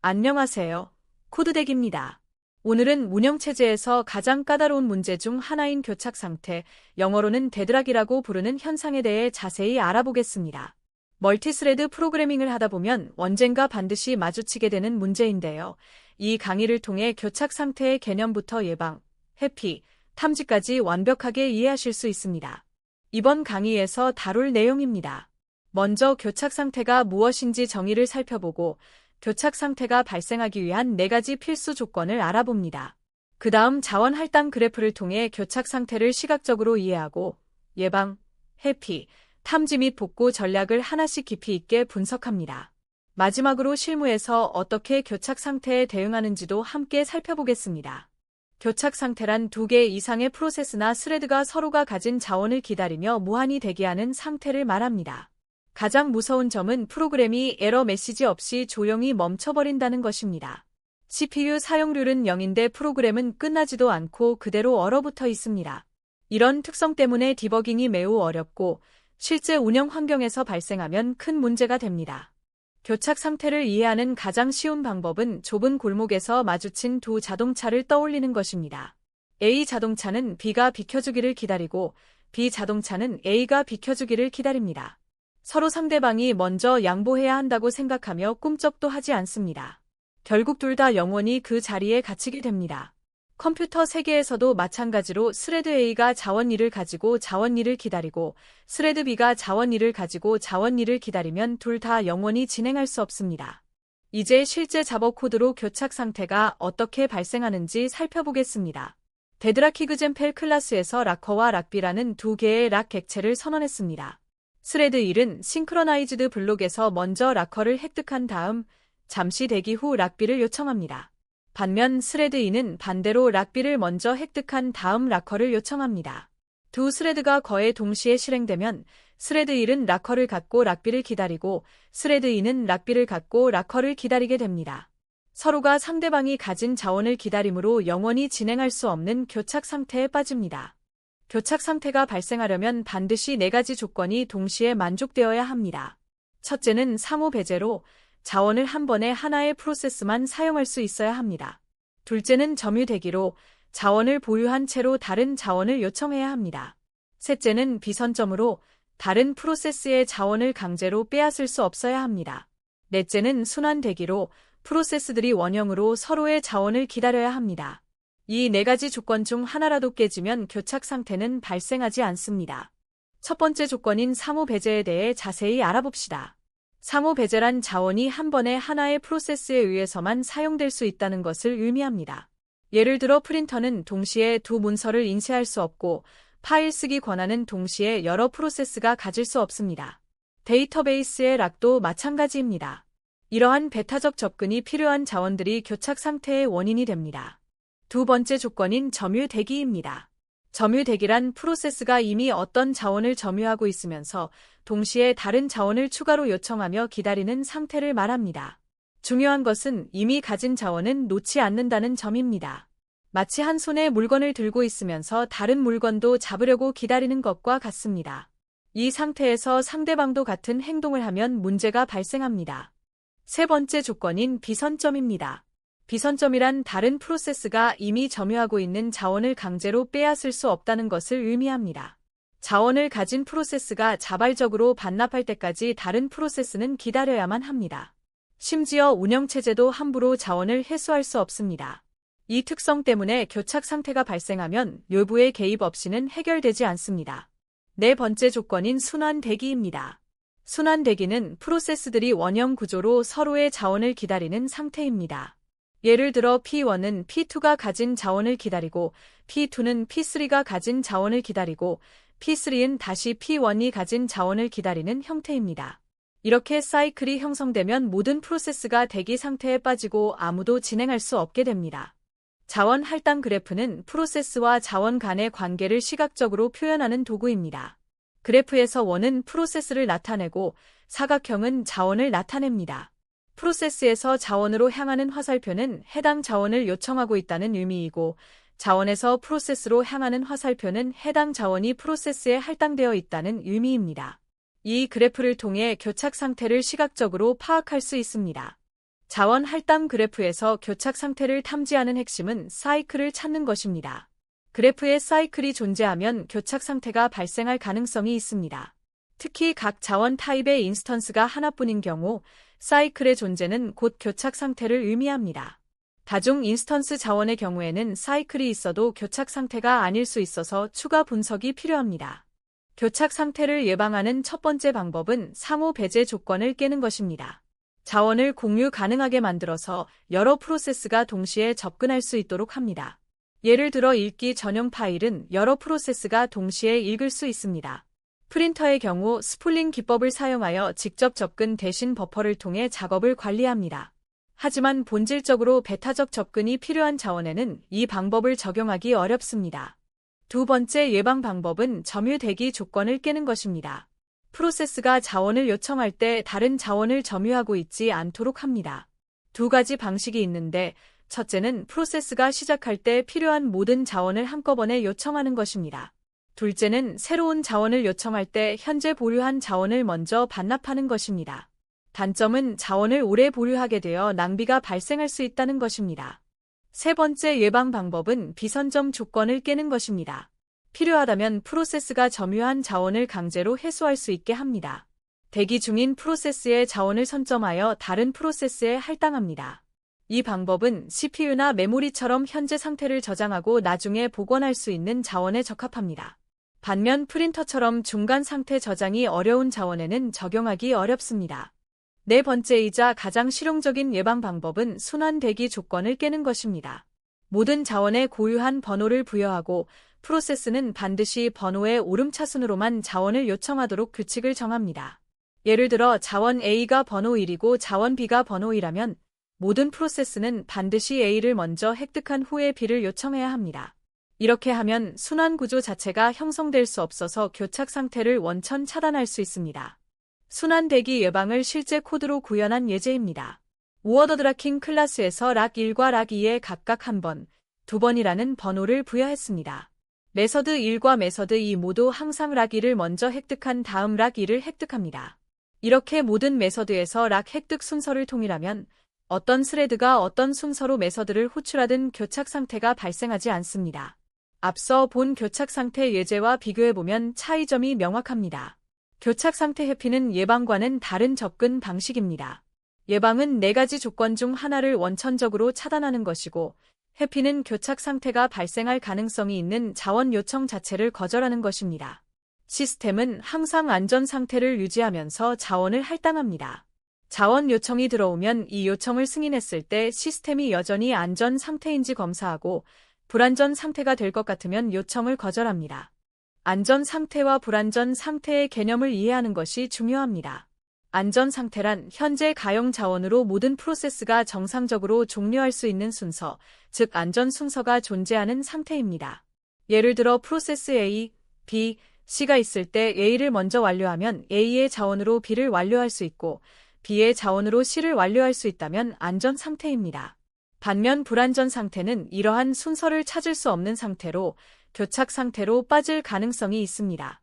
안녕하세요. 코드덱입니다. 오늘은 운영체제에서 가장 까다로운 문제 중 하나인 교착 상태, 영어로는 데드락이라고 부르는 현상에 대해 자세히 알아보겠습니다. 멀티스레드 프로그래밍을 하다 보면 언젠가 반드시 마주치게 되는 문제인데요. 이 강의를 통해 교착 상태의 개념부터 예방, 회피, 탐지까지 완벽하게 이해하실 수 있습니다. 이번 강의에서 다룰 내용입니다. 먼저 교착 상태가 무엇인지 정의를 살펴보고 교착 상태가 발생하기 위한 4가지 필수 조건을 알아봅니다. 그 다음 자원 할당 그래프를 통해 교착 상태를 시각적으로 이해하고 예방, 회피, 탐지 및 복구 전략을 하나씩 깊이 있게 분석합니다. 마지막으로 실무에서 어떻게 교착 상태에 대응하는지도 함께 살펴보겠습니다. 교착 상태란 2개 이상의 프로세스나 스레드가 서로가 가진 자원을 기다리며 무한히 대기하는 상태를 말합니다. 가장 무서운 점은 프로그램이 에러 메시지 없이 조용히 멈춰버린다는 것입니다. CPU 사용률은 0인데 프로그램은 끝나지도 않고 그대로 얼어붙어 있습니다. 이런 특성 때문에 디버깅이 매우 어렵고 실제 운영 환경에서 발생하면 큰 문제가 됩니다. 교착 상태를 이해하는 가장 쉬운 방법은 좁은 골목에서 마주친 두 자동차를 떠올리는 것입니다. A 자동차는 B가 비켜주기를 기다리고 B 자동차는 A가 비켜주기를 기다립니다. 서로 상대방이 먼저 양보해야 한다고 생각하며 꿈쩍도 하지 않습니다. 결국 둘 다 영원히 그 자리에 갇히게 됩니다. 컴퓨터 세계에서도 마찬가지로 스레드 A가 자원 2를 가지고 자원 2를 기다리고 스레드 B가 자원 2를 가지고 자원 2를 기다리면 둘 다 영원히 진행할 수 없습니다. 이제 실제 자버 코드로 교착 상태가 어떻게 발생하는지 살펴보겠습니다. 데드락 히그젠펠 클래스에서 락커와 락비라는 2개의 락 객체를 선언했습니다. 스레드 1은 싱크로나이즈드 블록에서 먼저 락커를 획득한 다음 잠시 대기 후 락비를 요청합니다. 반면 스레드 2는 반대로 락비를 먼저 획득한 다음 락커를 요청합니다. 두 스레드가 거의 동시에 실행되면 스레드 1은 락커를 갖고 락비를 기다리고 스레드 2는 락비를 갖고 락커를 기다리게 됩니다. 서로가 상대방이 가진 자원을 기다림으로 영원히 진행할 수 없는 교착 상태에 빠집니다. 교착 상태가 발생하려면 반드시 4가지 조건이 동시에 만족되어야 합니다. 첫째는 상호 배제로 자원을 한 번에 하나의 프로세스만 사용할 수 있어야 합니다. 둘째는 점유 대기로 자원을 보유한 채로 다른 자원을 요청해야 합니다. 셋째는 비선점으로 다른 프로세스의 자원을 강제로 빼앗을 수 없어야 합니다. 넷째는 순환 대기로 프로세스들이 원형으로 서로의 자원을 기다려야 합니다. 이 4가지 조건 중 하나라도 깨지면 교착 상태는 발생하지 않습니다. 첫 번째 조건인 상호 배제에 대해 자세히 알아봅시다. 상호 배제란 자원이 한 번에 하나의 프로세스에 의해서만 사용될 수 있다는 것을 의미합니다. 예를 들어 프린터는 동시에 두 문서를 인쇄할 수 없고 파일 쓰기 권한은 동시에 여러 프로세스가 가질 수 없습니다. 데이터베이스의 락도 마찬가지입니다. 이러한 배타적 접근이 필요한 자원들이 교착 상태의 원인이 됩니다. 두 번째 조건인 점유 대기입니다. 점유 대기란 프로세스가 이미 어떤 자원을 점유하고 있으면서 동시에 다른 자원을 추가로 요청하며 기다리는 상태를 말합니다. 중요한 것은 이미 가진 자원은 놓지 않는다는 점입니다. 마치 한 손에 물건을 들고 있으면서 다른 물건도 잡으려고 기다리는 것과 같습니다. 이 상태에서 상대방도 같은 행동을 하면 문제가 발생합니다. 세 번째 조건인 비선점입니다. 비선점이란 다른 프로세스가 이미 점유하고 있는 자원을 강제로 빼앗을 수 없다는 것을 의미합니다. 자원을 가진 프로세스가 자발적으로 반납할 때까지 다른 프로세스는 기다려야만 합니다. 심지어 운영체제도 함부로 자원을 회수할 수 없습니다. 이 특성 때문에 교착 상태가 발생하면 외부의 개입 없이는 해결되지 않습니다. 네 번째 조건인 순환 대기입니다. 순환 대기는 프로세스들이 원형 구조로 서로의 자원을 기다리는 상태입니다. 예를 들어 P1은 P2가 가진 자원을 기다리고 P2는 P3가 가진 자원을 기다리고 P3는 다시 P1이 가진 자원을 기다리는 형태입니다. 이렇게 사이클이 형성되면 모든 프로세스가 대기 상태에 빠지고 아무도 진행할 수 없게 됩니다. 자원 할당 그래프는 프로세스와 자원 간의 관계를 시각적으로 표현하는 도구입니다. 그래프에서 원은 프로세스를 나타내고 사각형은 자원을 나타냅니다. 프로세스에서 자원으로 향하는 화살표는 해당 자원을 요청하고 있다는 의미이고 자원에서 프로세스로 향하는 화살표는 해당 자원이 프로세스에 할당되어 있다는 의미입니다. 이 그래프를 통해 교착 상태를 시각적으로 파악할 수 있습니다. 자원 할당 그래프에서 교착 상태를 탐지하는 핵심은 사이클을 찾는 것입니다. 그래프에 사이클이 존재하면 교착 상태가 발생할 가능성이 있습니다. 특히 각 자원 타입의 인스턴스가 하나뿐인 경우 사이클의 존재는 곧 교착 상태를 의미합니다. 다중 인스턴스 자원의 경우에는 사이클이 있어도 교착 상태가 아닐 수 있어서 추가 분석이 필요합니다. 교착 상태를 예방하는 첫 번째 방법은 상호 배제 조건을 깨는 것입니다. 자원을 공유 가능하게 만들어서 여러 프로세스가 동시에 접근할 수 있도록 합니다. 예를 들어 읽기 전용 파일은 여러 프로세스가 동시에 읽을 수 있습니다. 프린터의 경우 스풀링 기법을 사용하여 직접 접근 대신 버퍼를 통해 작업을 관리합니다. 하지만 본질적으로 배타적 접근이 필요한 자원에는 이 방법을 적용하기 어렵습니다. 두 번째 예방 방법은 점유 대기 조건을 깨는 것입니다. 프로세스가 자원을 요청할 때 다른 자원을 점유하고 있지 않도록 합니다. 두 가지 방식이 있는데 첫째는 프로세스가 시작할 때 필요한 모든 자원을 한꺼번에 요청하는 것입니다. 둘째는 새로운 자원을 요청할 때 현재 보유한 자원을 먼저 반납하는 것입니다. 단점은 자원을 오래 보유하게 되어 낭비가 발생할 수 있다는 것입니다. 세 번째 예방 방법은 비선점 조건을 깨는 것입니다. 필요하다면 프로세스가 점유한 자원을 강제로 회수할 수 있게 합니다. 대기 중인 프로세스의 자원을 선점하여 다른 프로세스에 할당합니다. 이 방법은 CPU나 메모리처럼 현재 상태를 저장하고 나중에 복원할 수 있는 자원에 적합합니다. 반면 프린터처럼 중간 상태 저장이 어려운 자원에는 적용하기 어렵습니다. 네 번째이자 가장 실용적인 예방 방법은 순환 대기 조건을 깨는 것입니다. 모든 자원에 고유한 번호를 부여하고 프로세스는 반드시 번호의 오름차순으로만 자원을 요청하도록 규칙을 정합니다. 예를 들어 자원 A가 번호 1이고 자원 B가 번호 2라면 모든 프로세스는 반드시 A를 먼저 획득한 후에 B를 요청해야 합니다. 이렇게 하면 순환 구조 자체가 형성될 수 없어서 교착 상태를 원천 차단할 수 있습니다. 순환 대기 예방을 실제 코드로 구현한 예제입니다. 오어더드라킹 클래스에서 락1과 락2에 각각 1번, 2번이라는 번호를 부여했습니다. 메서드 1과 메서드 2 모두 항상 락1을 먼저 획득한 다음 락2를 획득합니다. 이렇게 모든 메서드에서 락 획득 순서를 통일하면 어떤 스레드가 어떤 순서로 메서드를 호출하든 교착 상태가 발생하지 않습니다. 앞서 본 교착 상태 예제와 비교해보면 차이점이 명확합니다. 교착 상태 회피는 예방과는 다른 접근 방식입니다. 예방은 4가지 조건 중 하나를 원천적으로 차단하는 것이고, 회피는 교착 상태가 발생할 가능성이 있는 자원 요청 자체를 거절하는 것입니다. 시스템은 항상 안전 상태를 유지하면서 자원을 할당합니다. 자원 요청이 들어오면 이 요청을 승인했을 때 시스템이 여전히 안전 상태인지 검사하고 불안전 상태가 될 것 같으면 요청을 거절합니다. 안전 상태와 불안전 상태의 개념을 이해하는 것이 중요합니다. 안전 상태란 현재 가용 자원으로 모든 프로세스가 정상적으로 종료할 수 있는 순서, 즉 안전 순서가 존재하는 상태입니다. 예를 들어 프로세스 A, B, C가 있을 때 A를 먼저 완료하면 A의 자원으로 B를 완료할 수 있고 B의 자원으로 C를 완료할 수 있다면 안전 상태입니다. 반면 불안전 상태는 이러한 순서를 찾을 수 없는 상태로 교착 상태로 빠질 가능성이 있습니다.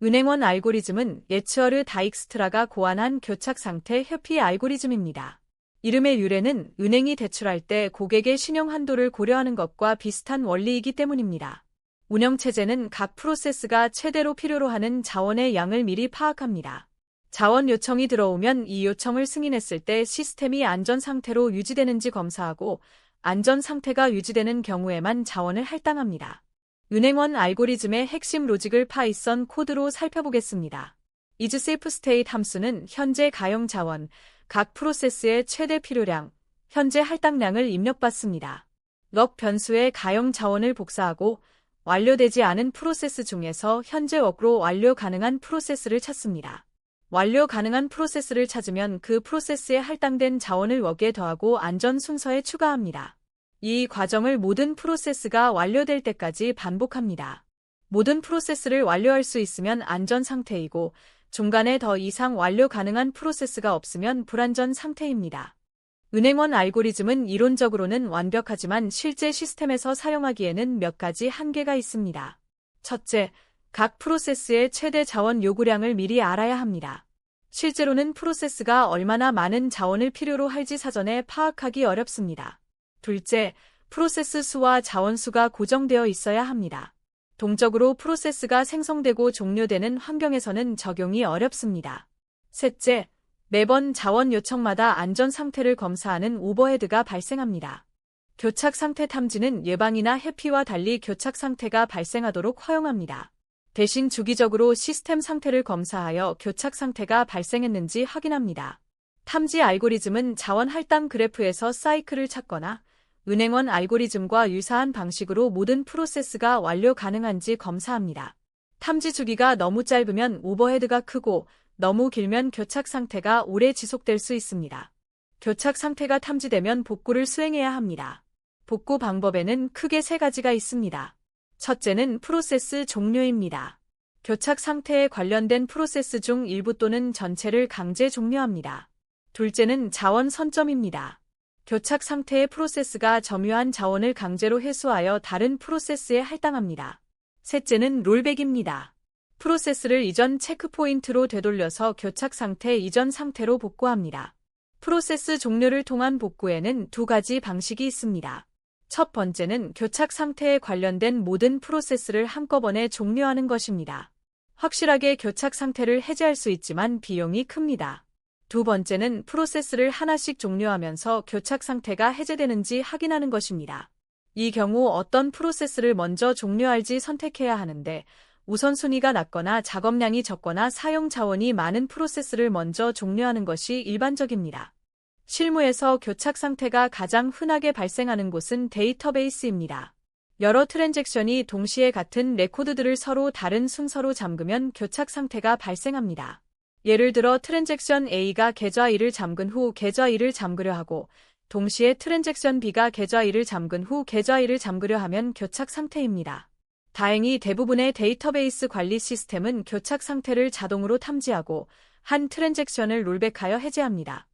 은행원 알고리즘은 예츠어르 다익스트라가 고안한 교착 상태 회피 알고리즘입니다. 이름의 유래는 은행이 대출할 때 고객의 신용 한도를 고려하는 것과 비슷한 원리이기 때문입니다. 운영체제는 각 프로세스가 최대로 필요로 하는 자원의 양을 미리 파악합니다. 자원 요청이 들어오면 이 요청을 승인했을 때 시스템이 안전 상태로 유지되는지 검사하고 안전 상태가 유지되는 경우에만 자원을 할당합니다. 은행원 알고리즘의 핵심 로직을 파이썬 코드로 살펴보겠습니다. isSafeState 함수는 현재 가용 자원, 각 프로세스의 최대 필요량, 현재 할당량을 입력받습니다. 럭 변수의 가용 자원을 복사하고 완료되지 않은 프로세스 중에서 현재 웍으로 완료 가능한 프로세스를 찾습니다. 완료 가능한 프로세스를 찾으면 그 프로세스에 할당된 자원을 웍에 더하고 안전 순서에 추가합니다. 이 과정을 모든 프로세스가 완료될 때까지 반복합니다. 모든 프로세스를 완료할 수 있으면 안전 상태이고 중간에 더 이상 완료 가능한 프로세스가 없으면 불안전 상태입니다. 은행원 알고리즘은 이론적으로는 완벽하지만 실제 시스템에서 사용하기에는 몇 가지 한계가 있습니다. 첫째, 각 프로세스의 최대 자원 요구량을 미리 알아야 합니다. 실제로는 프로세스가 얼마나 많은 자원을 필요로 할지 사전에 파악하기 어렵습니다. 둘째, 프로세스 수와 자원 수가 고정되어 있어야 합니다. 동적으로 프로세스가 생성되고 종료되는 환경에서는 적용이 어렵습니다. 셋째, 매번 자원 요청마다 안전 상태를 검사하는 오버헤드가 발생합니다. 교착 상태 탐지는 예방이나 해피와 달리 교착 상태가 발생하도록 허용합니다. 대신 주기적으로 시스템 상태를 검사하여 교착 상태가 발생했는지 확인합니다. 탐지 알고리즘은 자원 할당 그래프에서 사이클을 찾거나 은행원 알고리즘과 유사한 방식으로 모든 프로세스가 완료 가능한지 검사합니다. 탐지 주기가 너무 짧으면 오버헤드가 크고 너무 길면 교착 상태가 오래 지속될 수 있습니다. 교착 상태가 탐지되면 복구를 수행해야 합니다. 복구 방법에는 크게 세 가지가 있습니다. 첫째는 프로세스 종료입니다. 교착 상태에 관련된 프로세스 중 일부 또는 전체를 강제 종료합니다. 둘째는 자원 선점입니다. 교착 상태의 프로세스가 점유한 자원을 강제로 회수하여 다른 프로세스에 할당합니다. 셋째는 롤백입니다. 프로세스를 이전 체크포인트로 되돌려서 교착 상태 이전 상태로 복구합니다. 프로세스 종료를 통한 복구에는 두 가지 방식이 있습니다. 첫 번째는 교착 상태에 관련된 모든 프로세스를 한꺼번에 종료하는 것입니다. 확실하게 교착 상태를 해제할 수 있지만 비용이 큽니다. 두 번째는 프로세스를 하나씩 종료하면서 교착 상태가 해제되는지 확인하는 것입니다. 이 경우 어떤 프로세스를 먼저 종료할지 선택해야 하는데 우선순위가 낮거나 작업량이 적거나 사용 자원이 많은 프로세스를 먼저 종료하는 것이 일반적입니다. 실무에서 교착 상태가 가장 흔하게 발생하는 곳은 데이터베이스입니다. 여러 트랜잭션이 동시에 같은 레코드들을 서로 다른 순서로 잠그면 교착 상태가 발생합니다. 예를 들어 트랜잭션 A가 계좌 1을 잠근 후 계좌 2를 잠그려 하고 동시에 트랜잭션 B가 계좌 1을 잠근 후 계좌 2를 잠그려 하면 교착 상태입니다. 다행히 대부분의 데이터베이스 관리 시스템은 교착 상태를 자동으로 탐지하고 한 트랜잭션을 롤백하여 해제합니다.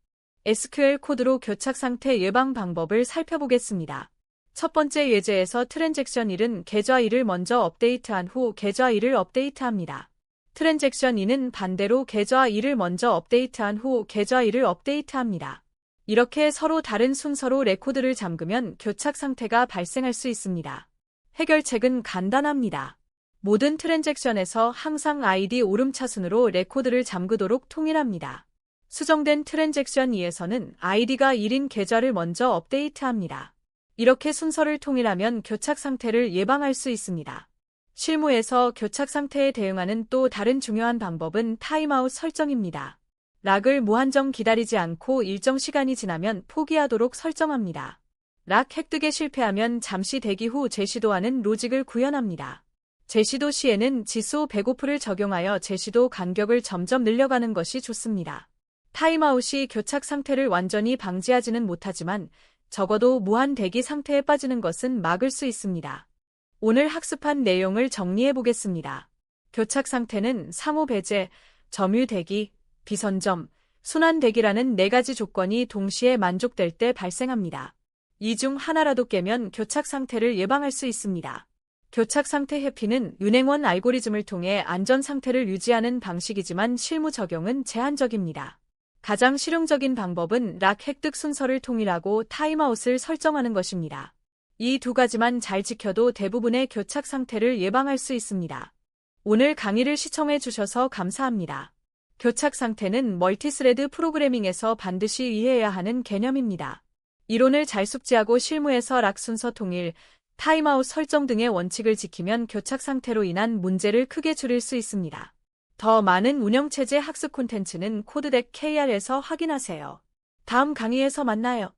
SQL 코드로 교착 상태 예방 방법을 살펴보겠습니다. 첫 번째 예제에서 트랜잭션 1은 계좌 1을 먼저 업데이트한 후 계좌 2를 업데이트합니다. 트랜잭션 2는 반대로 계좌 2를 먼저 업데이트한 후 계좌 2를 업데이트합니다. 이렇게 서로 다른 순서로 레코드를 잠그면 교착 상태가 발생할 수 있습니다. 해결책은 간단합니다. 모든 트랜잭션에서 항상 ID 오름차순으로 레코드를 잠그도록 통일합니다. 수정된 트랜잭션 2에서는 ID가 1인 계좌를 먼저 업데이트합니다. 이렇게 순서를 통일하면 교착 상태를 예방할 수 있습니다. 실무에서 교착 상태에 대응하는 또 다른 중요한 방법은 타임아웃 설정입니다. 락을 무한정 기다리지 않고 일정 시간이 지나면 포기하도록 설정합니다. 락 획득에 실패하면 잠시 대기 후 재시도하는 로직을 구현합니다. 재시도 시에는 지수 105%를 적용하여 재시도 간격을 점점 늘려가는 것이 좋습니다. 타임아웃이 교착 상태를 완전히 방지하지는 못하지만 적어도 무한 대기 상태에 빠지는 것은 막을 수 있습니다. 오늘 학습한 내용을 정리해 보겠습니다. 교착 상태는 상호 배제, 점유 대기, 비선점, 순환 대기라는 네 가지 조건이 동시에 만족될 때 발생합니다. 이 중 하나라도 깨면 교착 상태를 예방할 수 있습니다. 교착 상태 회피는 은행원 알고리즘을 통해 안전 상태를 유지하는 방식이지만 실무 적용은 제한적입니다. 가장 실용적인 방법은 락 획득 순서를 통일하고 타임아웃을 설정하는 것입니다. 이 두 가지만 잘 지켜도 대부분의 교착 상태를 예방할 수 있습니다. 오늘 강의를 시청해 주셔서 감사합니다. 교착 상태는 멀티스레드 프로그래밍에서 반드시 이해해야 하는 개념입니다. 이론을 잘 숙지하고 실무에서 락 순서 통일, 타임아웃 설정 등의 원칙을 지키면 교착 상태로 인한 문제를 크게 줄일 수 있습니다. 더 많은 운영체제 학습 콘텐츠는 코드덱 KR에서 확인하세요. 다음 강의에서 만나요.